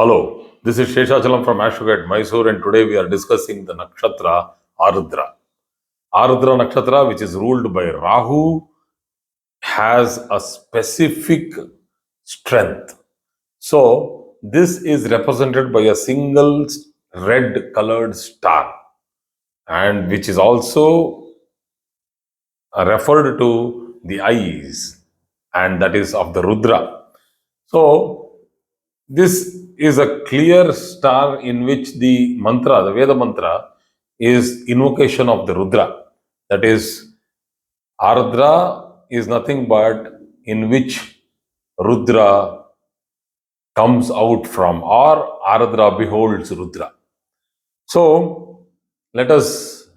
Hello, this is Sheshachalam from Ashugat, Mysore, and today we are discussing the nakshatra Ardra. Ardra Nakshatra, which is ruled by Rahu, has a specific strength. So, this is represented by a single red colored star, and which is also referred to the eyes, and that is of the Rudra. So, this is a clear star in which the mantra, the Veda mantra, is invocation of the Rudra. That is, Ardra is nothing but in which Rudra comes out from, or Ardra beholds Rudra. So, let us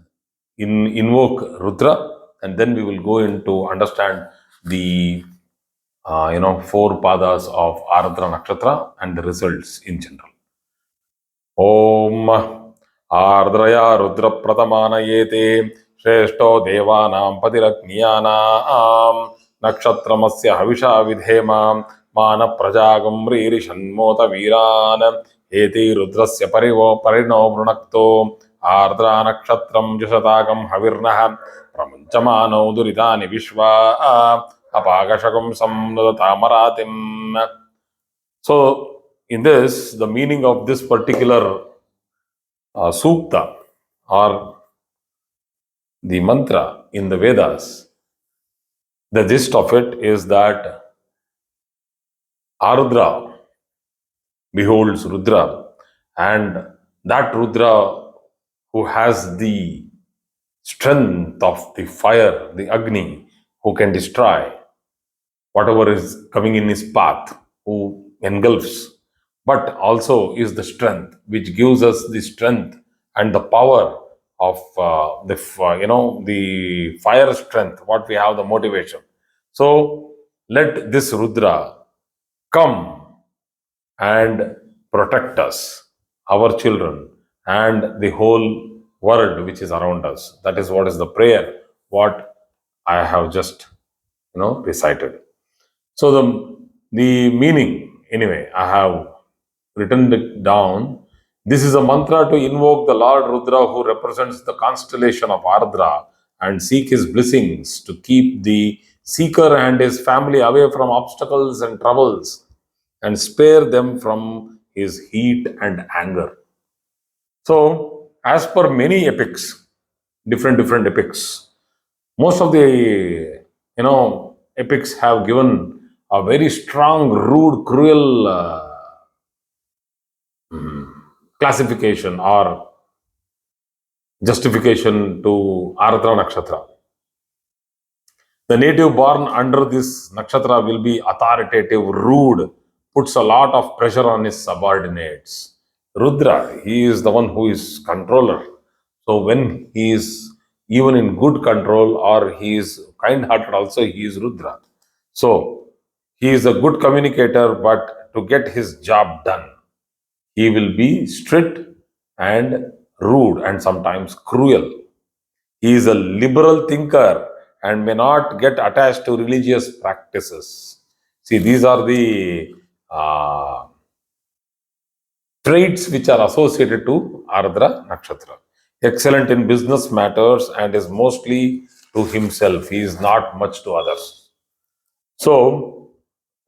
invoke Rudra, and then we will go into understand the four padas of Ardra Nakshatra and the results in general. Om Ardraya Rudra Pratamanayete Shreshto Devanam Padiragniyanam Nakshatramasya Havisha Vidhema Mana Prajagam Ririshanmota Viran Eti Rudrasya Parino Brunakto Ardra Nakshatram Jasatagam Havirnaha Pramunchamano Duridani Vishwa Apagashakam Samnatamaratim. So, in this, the meaning of this particular sukta or the mantra in the Vedas, the gist of it is that Ardra beholds Rudra, and that Rudra who has the strength of the fire, the Agni, who can destroy whatever is coming in his path, who engulfs, but also is the strength which gives us the strength and the power of the fire strength. What we have, the motivation. So let this Rudra come and protect us, our children, and the whole world which is around us. That is what is the prayer. What I have just recited. So the meaning, anyway, I have written it down. This is a mantra to invoke the Lord Rudra, who represents the constellation of Ardra, and seek his blessings to keep the seeker and his family away from obstacles and troubles, and spare them from his heat and anger. So, as per many epics, different epics, most of the epics have given a very strong, rude, cruel classification or justification to Ardra Nakshatra. The native born under this nakshatra will be authoritative, rude, puts a lot of pressure on his subordinates. Rudra, he is the one who is controller. So when he is even in good control or he is kind-hearted also, he is Rudra. So he is a good communicator, but to get his job done, he will be strict and rude and sometimes cruel. He is a liberal thinker and may not get attached to religious practices. See, these are the traits which are associated to Ardra Nakshatra. Excellent in business matters and is mostly to himself. He is not much to others. So,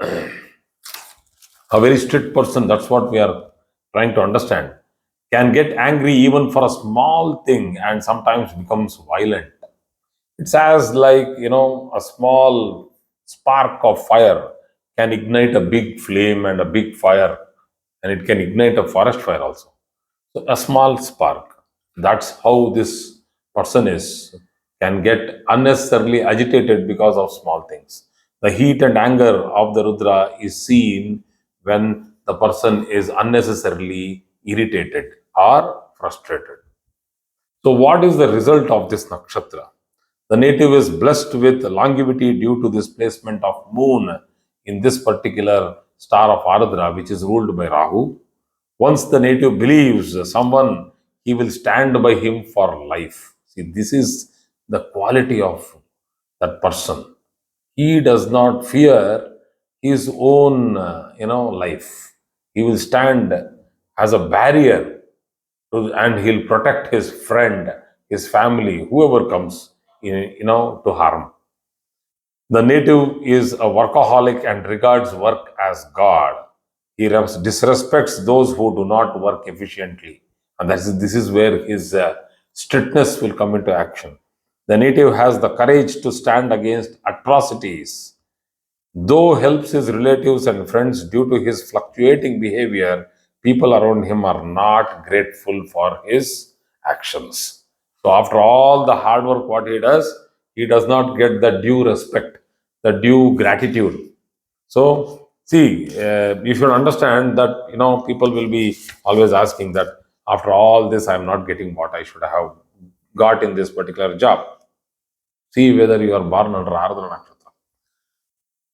a very strict person, that's what we are trying to understand, can get angry even for a small thing and sometimes becomes violent. It's as like, a small spark of fire can ignite a big flame and a big fire, and it can ignite a forest fire also. So, a small spark. That's how this person is, can get unnecessarily agitated because of small things. The heat and anger of the Rudra is seen when the person is unnecessarily irritated or frustrated. So, what is the result of this nakshatra? The native is blessed with longevity due to this placement of moon in this particular star of Ardra, which is ruled by Rahu. Once the native believes someone, he will stand by him for life. See, this is the quality of that person. He does not fear his own, life. He will stand as a barrier and he'll protect his friend, his family, whoever comes, to harm. The native is a workaholic and regards work as God. He disrespects those who do not work efficiently. And this is where his strictness will come into action. The native has the courage to stand against atrocities. Though helps his relatives and friends due to his fluctuating behavior, people around him are not grateful for his actions. So, after all the hard work what he does not get the due respect, the due gratitude. So, see, you should understand that people will be always asking that after all this, I am not getting what I should have got in this particular job. See whether you are born under Ardra Nakshatra.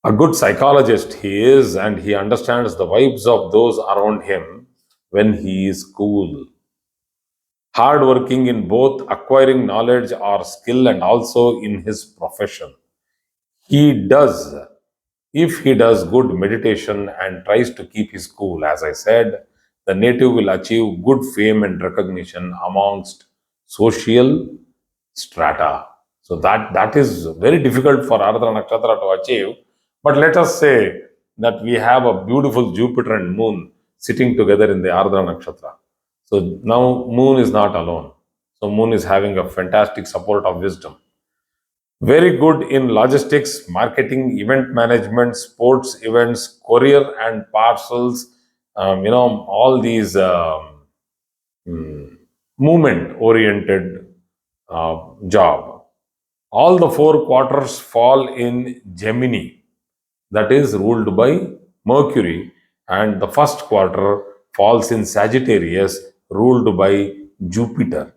A good psychologist he is, and he understands the vibes of those around him when he is cool. Hardworking in both acquiring knowledge or skill and also in his profession. He does, if he does good meditation and tries to keep his cool, as I said, the native will achieve good fame and recognition amongst social strata. So that is very difficult for Ardra Nakshatra to achieve. But let us say that we have a beautiful Jupiter and Moon sitting together in the Ardra Nakshatra. So now Moon is not alone. So Moon is having a fantastic support of wisdom. Very good in logistics, marketing, event management, sports events, courier and parcels, all these movement oriented job. All the four quarters fall in Gemini, that is ruled by Mercury, and the first quarter falls in Sagittarius, ruled by Jupiter.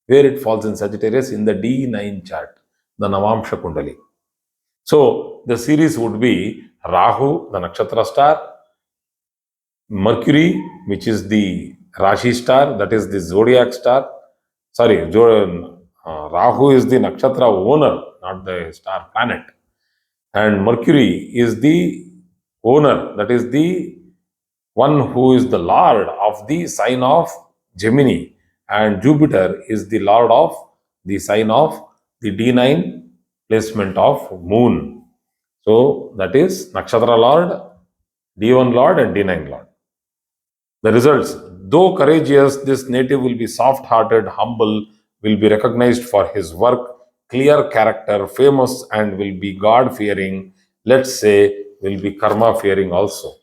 Where it falls in Sagittarius? In the D9 chart, the Navamsha Kundali. So the series would be Rahu, the nakshatra star, Mercury, which is the Rashi star, that is the zodiac star. Sorry, Rahu is the nakshatra owner, not the star planet. And Mercury is the owner, that is the one who is the lord of the sign of Gemini. And Jupiter is the lord of the sign of the D9 placement of moon. So that is Nakshatra Lord, D1 Lord, and D9 Lord. The results: though courageous, this native will be soft hearted, humble, will be recognized for his work, clear character, famous, and will be God fearing. Let's say, will be karma fearing also.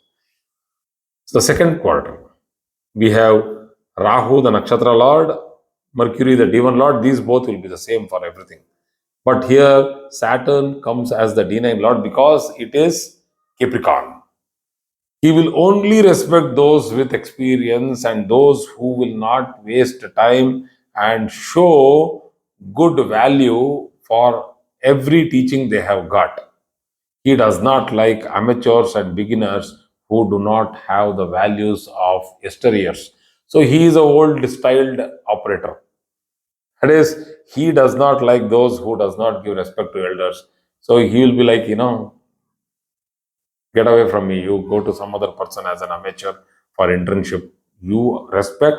The second quarter, we have Rahu, the Nakshatra Lord, Mercury, the D1 Lord. These both will be the same for everything. But here, Saturn comes as the D9 Lord because it is Capricorn. He will only respect those with experience and those who will not waste time and show good value for every teaching they have got. He does not like amateurs and beginners who do not have the values of yesteryears. So he is a old styled operator. That is, he does not like those who does not give respect to elders. So he will be like, get away from me. You go to some other person as an amateur for internship. You respect,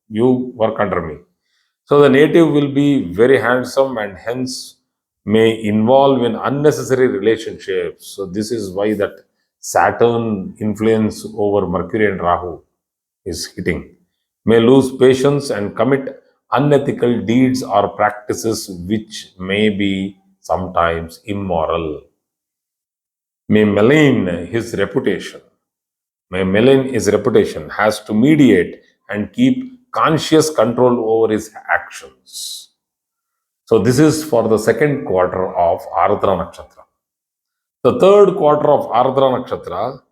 you work under me. So the native will be very handsome and hence may involve in unnecessary relationships. So this is why that Saturn influence over Mercury and Rahu is hitting. May lose patience and commit unethical deeds or practices which may be sometimes immoral. May malign his reputation. May malign his reputation, has to mediate and keep conscious control over his actions. So this is for the second quarter of Ardra Nakshatra. The third quarter of Ardra Nakshatra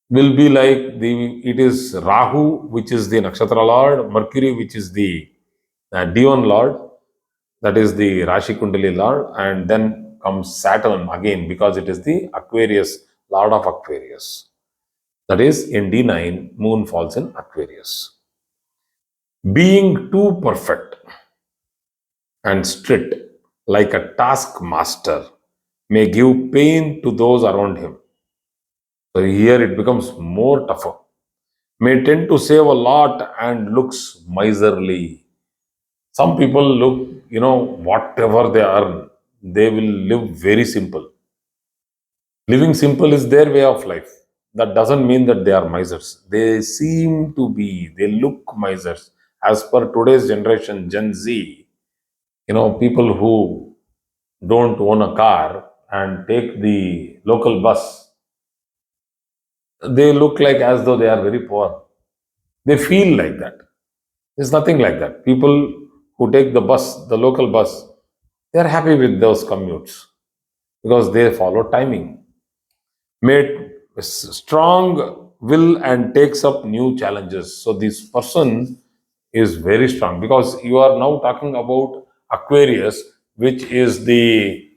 will be like it is Rahu, which is the Nakshatra Lord, Mercury, which is the D1 Lord, that is the Rashi Kundali Lord, and then comes Saturn again because it is the Aquarius, Lord of Aquarius. That is in D9, Moon falls in Aquarius. Being too perfect and strict, like a taskmaster, may give pain to those around him. So here it becomes more tougher. May tend to save a lot and looks miserly. Some people look, whatever they earn, they will live very simple. Living simple is their way of life. That doesn't mean that they are misers. They seem to be, they look misers. As per today's generation, Gen Z, people who don't own a car and take the local bus, they look like as though they are very poor. They feel like that. There's nothing like that. People who take the bus, the local bus, they are happy with those commutes because they follow timing. Made strong will and takes up new challenges. So this person is very strong because you are now talking about Aquarius, which is the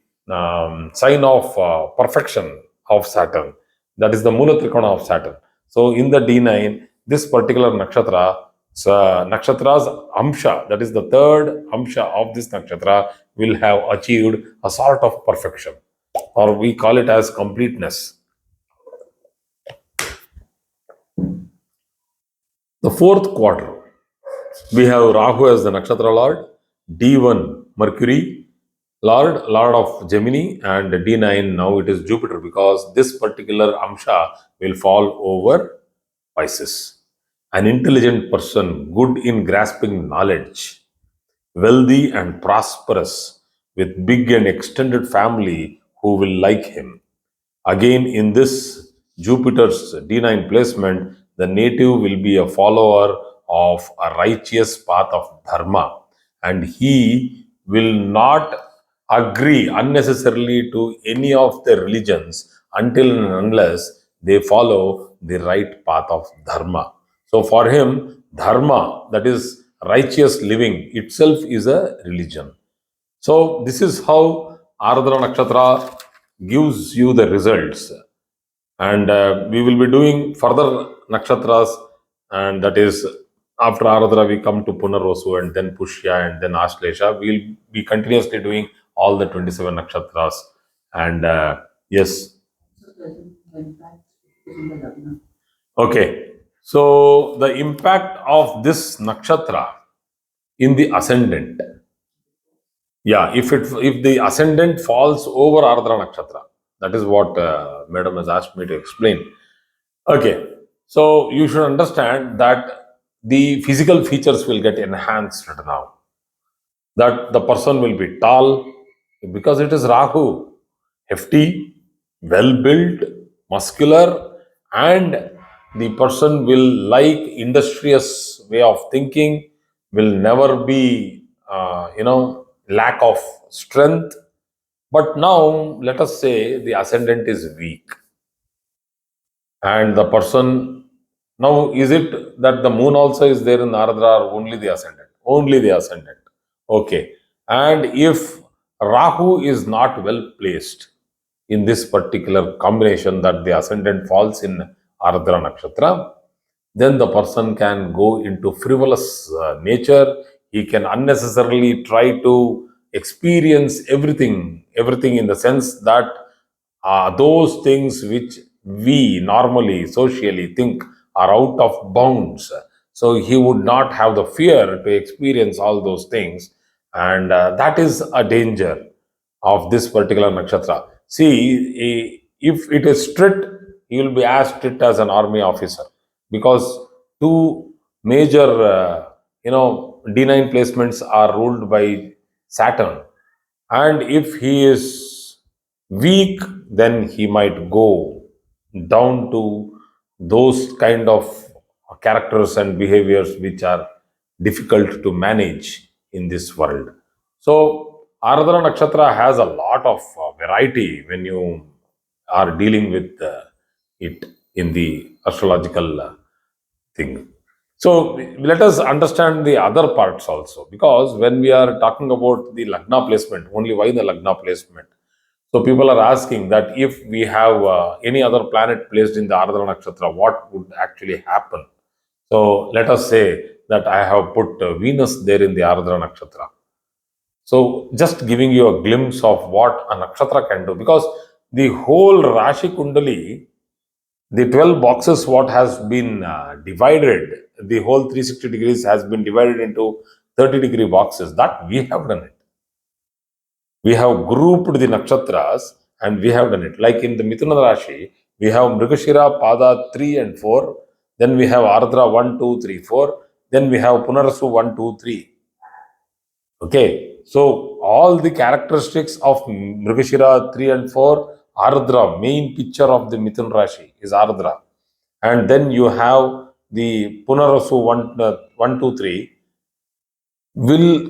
sign of perfection of Saturn. That is the Mula Trikona of Saturn. So in the D9, this particular nakshatra, nakshatra's amsha, that is the third amsha of this nakshatra, will have achieved a sort of perfection, or we call it as completeness. The fourth quarter, we have Rahu as the Nakshatra Lord, D1 Mercury, Lord of Gemini, and D9 now it is Jupiter because this particular Amsha will fall over Pisces. An intelligent person, good in grasping knowledge, wealthy and prosperous, with big and extended family who will like him. Again, in this Jupiter's D9 placement, the native will be a follower of a righteous path of Dharma, and he will not agree unnecessarily to any of the religions until and unless they follow the right path of Dharma. So, for him, Dharma, that is righteous living, itself is a religion. So, this is how Ardra Nakshatra gives you the results. And we will be doing further nakshatras, and that is after Ardra, we come to Punarvasu and then Pushya and then Ashlesha. We'll be continuously doing all the 27 nakshatras. And yes, okay. So, the impact of this nakshatra in the ascendant. Yeah, if the ascendant falls over Ardra Nakshatra, that is what Madam has asked me to explain. Okay, so you should understand that the physical features will get enhanced now. That the person will be tall because it is Rahu, hefty, well built, muscular, and the person will like industrious way of thinking, will never be, lack of strength. But now, let us say the ascendant is weak and the person, now is it that the moon also is there in Ardra or only the ascendant? Only the ascendant. Okay. And if Rahu is not well placed in this particular combination, that the ascendant falls in Ardra Nakshatra, then the person can go into frivolous nature. He can unnecessarily try to experience everything in the sense that those things which we normally socially think are out of bounds. So he would not have the fear to experience all those things, and that is a danger of this particular nakshatra. See, if it is strict, he will be as strict as an army officer because two major, D9 placements are ruled by Saturn, and if he is weak, then he might go down to those kind of characters and behaviors which are difficult to manage in this world. So, Ardra Nakshatra has a lot of variety when you are dealing with it in the astrological thing. So, let us understand the other parts also, because when we are talking about the Lagna placement, only why the Lagna placement? So people are asking that if we have any other planet placed in the Ardra Nakshatra, what would actually happen? So let us say that I have put Venus there in the Ardra Nakshatra. So just giving you a glimpse of what a nakshatra can do, because the whole Rashi Kundali The 12 boxes, what has been divided, the whole 360 degrees has been divided into 30-degree boxes. That we have done it. We have grouped the nakshatras and we have done it. Like in the Mithuna Rashi, we have Mrigashira, Pada 3 and 4. Then we have Ardra 1, 2, 3, 4. Then we have Punarasu 1, 2, 3. Okay. So all the characteristics of Mrigashira 3 and 4, Ardra, main picture of the Mithun Rashi is Ardra. And then you have the Punarasu 1, 2, 3 will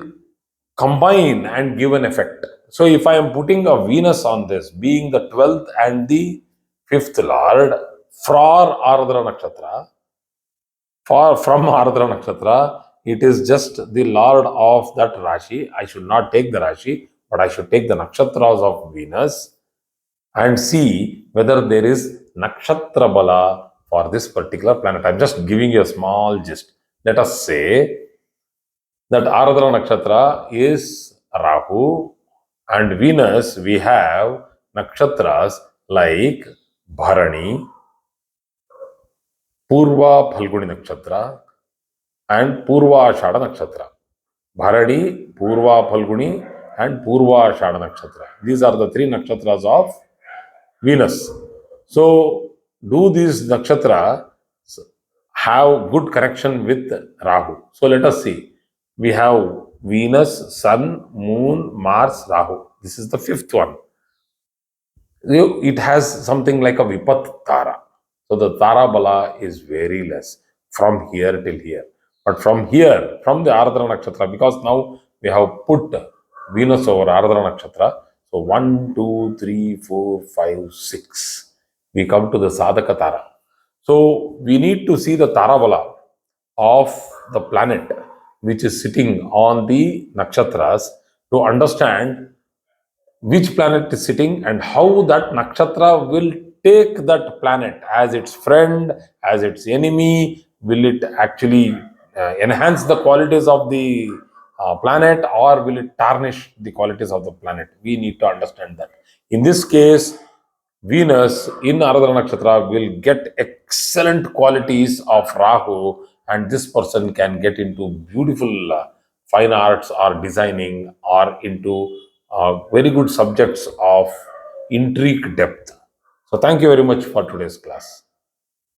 combine and give an effect. So if I am putting a Venus on this, being the 12th and the 5th Lord for Ardra Nakshatra, from Ardra Nakshatra, it is just the Lord of that Rashi. I should not take the Rashi, but I should take the Nakshatras of Venus and see whether there is Nakshatra Bala for this particular planet. I'm just giving you a small gist. Let us say that Ardra Nakshatra is Rahu, and Venus we have nakshatras like Bharani, Purva Phalguni Nakshatra, and Purva Ashada Nakshatra. Bharani, Purva Phalguni, and Purva Ashada Nakshatra. These are the three nakshatras of Venus. So, do these nakshatra have good connection with Rahu? So, let us see. We have Venus, Sun, Moon, Mars, Rahu. This is the fifth one. It has something like a Vipat Tara. So, the Tara Bala is very less from here till here. But from here, from the Ardra Nakshatra, because now we have put Venus over Ardra Nakshatra. So 1, 2, 3, 4, 5, 6. We come to the Sadhaka Tara. So we need to see the Tarabala of the planet which is sitting on the nakshatras to understand which planet is sitting and how that nakshatra will take that planet as its friend, as its enemy. Will it actually enhance the qualities of the planet, or will it tarnish the qualities of the planet? We need to understand that. In this case, Venus in Ardra Nakshatra will get excellent qualities of Rahu, and this person can get into beautiful fine arts or designing or into very good subjects of intrigue depth. So, thank you very much for today's class.